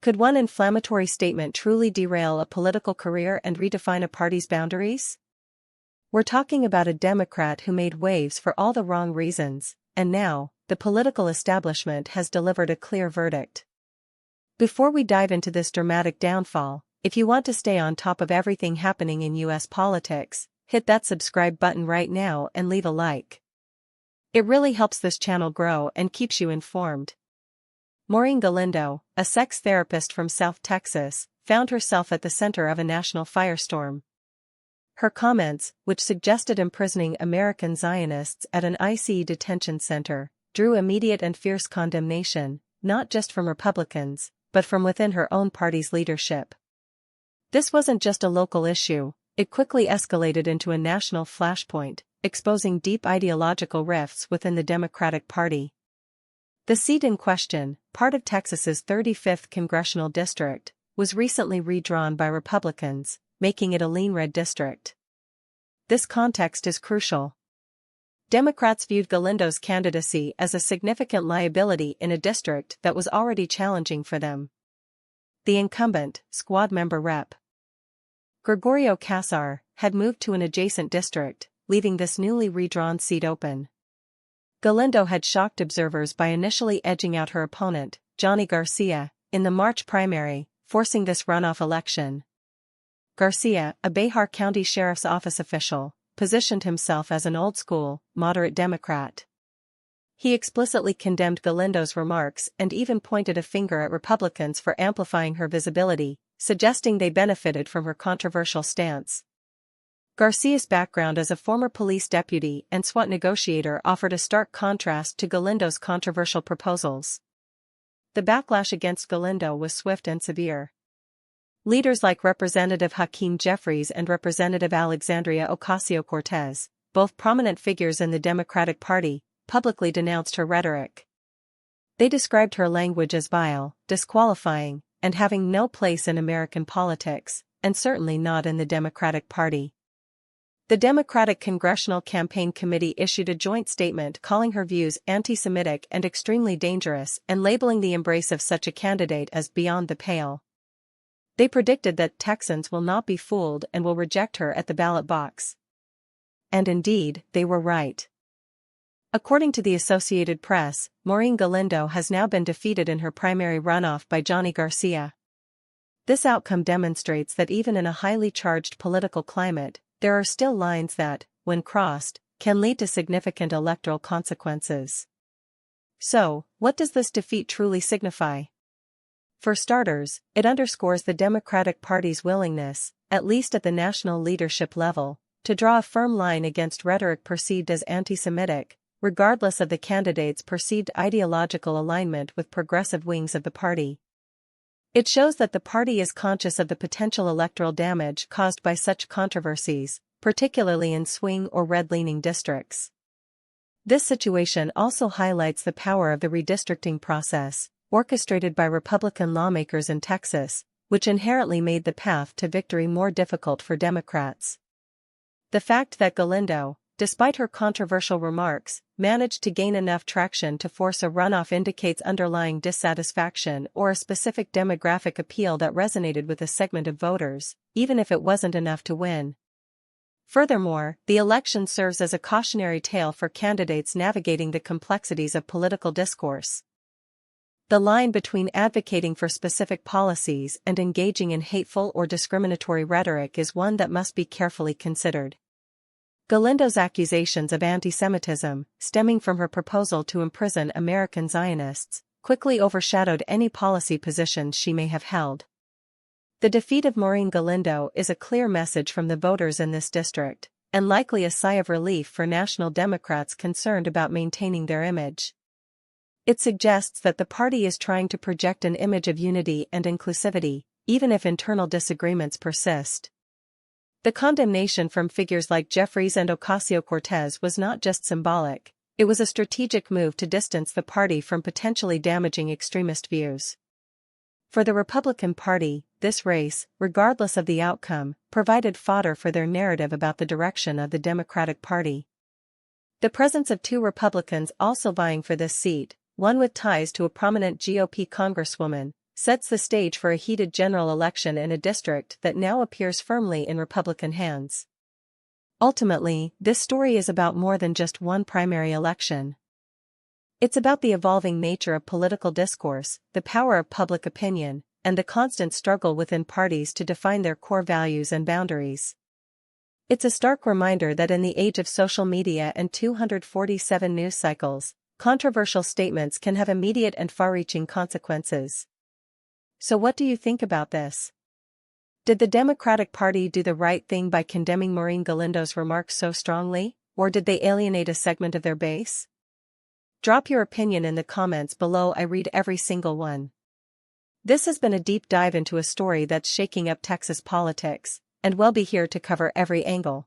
Could one inflammatory statement truly derail a political career and redefine a party's boundaries? We're talking about a Democrat who made waves for all the wrong reasons, and now, the political establishment has delivered a clear verdict. Before we dive into this dramatic downfall, if you want to stay on top of everything happening in US politics, hit that subscribe button right now and leave a like. It really helps this channel grow and keeps you informed. Maureen Galindo, a sex therapist from South Texas, found herself at the center of a national firestorm. Her comments, which suggested imprisoning American Zionists at an ICE detention center, drew immediate and fierce condemnation, not just from Republicans, but from within her own party's leadership. This wasn't just a local issue, it quickly escalated into a national flashpoint, exposing deep ideological rifts within the Democratic Party. The seat in question, part of Texas's 35th congressional district, was recently redrawn by Republicans, making it a lean red district. This context is crucial. Democrats viewed Galindo's candidacy as a significant liability in a district that was already challenging for them. The incumbent, squad member Rep. Gregorio Casar, had moved to an adjacent district, leaving this newly redrawn seat open. Galindo had shocked observers by initially edging out her opponent, Johnny Garcia, in the March primary, forcing this runoff election. Garcia, a Bexar County Sheriff's Office official, positioned himself as an old-school, moderate Democrat. He explicitly condemned Galindo's remarks and even pointed a finger at Republicans for amplifying her visibility, suggesting they benefited from her controversial stance. Garcia's background as a former police deputy and SWAT negotiator offered a stark contrast to Galindo's controversial proposals. The backlash against Galindo was swift and severe. Leaders like Representative Hakeem Jeffries and Representative Alexandria Ocasio-Cortez, both prominent figures in the Democratic Party, publicly denounced her rhetoric. They described her language as vile, disqualifying, and having no place in American politics, and certainly not in the Democratic Party. The Democratic Congressional Campaign Committee issued a joint statement calling her views anti-Semitic and extremely dangerous and labeling the embrace of such a candidate as beyond the pale. They predicted that Texans will not be fooled and will reject her at the ballot box. And indeed, they were right. According to the Associated Press, Maureen Galindo has now been defeated in her primary runoff by Johnny Garcia. This outcome demonstrates that even in a highly charged political climate, there are still lines that, when crossed, can lead to significant electoral consequences. So, what does this defeat truly signify? For starters, it underscores the Democratic Party's willingness, at least at the national leadership level, to draw a firm line against rhetoric perceived as anti-Semitic, regardless of the candidate's perceived ideological alignment with progressive wings of the party. It shows that the party is conscious of the potential electoral damage caused by such controversies, particularly in swing or red-leaning districts. This situation also highlights the power of the redistricting process, orchestrated by Republican lawmakers in Texas, which inherently made the path to victory more difficult for Democrats. The fact that Galindo, despite her controversial remarks, managed to gain enough traction to force a runoff indicates underlying dissatisfaction or a specific demographic appeal that resonated with a segment of voters, even if it wasn't enough to win. Furthermore, the election serves as a cautionary tale for candidates navigating the complexities of political discourse. The line between advocating for specific policies and engaging in hateful or discriminatory rhetoric is one that must be carefully considered. Galindo's accusations of anti-Semitism, stemming from her proposal to imprison American Zionists, quickly overshadowed any policy positions she may have held. The defeat of Maureen Galindo is a clear message from the voters in this district, and likely a sigh of relief for national Democrats concerned about maintaining their image. It suggests that the party is trying to project an image of unity and inclusivity, even if internal disagreements persist. The condemnation from figures like Jeffries and Ocasio-Cortez was not just symbolic, it was a strategic move to distance the party from potentially damaging extremist views. For the Republican Party, this race, regardless of the outcome, provided fodder for their narrative about the direction of the Democratic Party. The presence of two Republicans also vying for this seat, one with ties to a prominent GOP congresswoman, sets the stage for a heated general election in a district that now appears firmly in Republican hands. Ultimately, this story is about more than just one primary election. It's about the evolving nature of political discourse, the power of public opinion, and the constant struggle within parties to define their core values and boundaries. It's a stark reminder that in the age of social media and 247 news cycles, controversial statements can have immediate and far-reaching consequences. So what do you think about this? Did the Democratic Party do the right thing by condemning Maureen Galindo's remarks so strongly, or did they alienate a segment of their base? Drop your opinion in the comments below. I read every single one. This has been a deep dive into a story that's shaking up Texas politics, and we'll be here to cover every angle.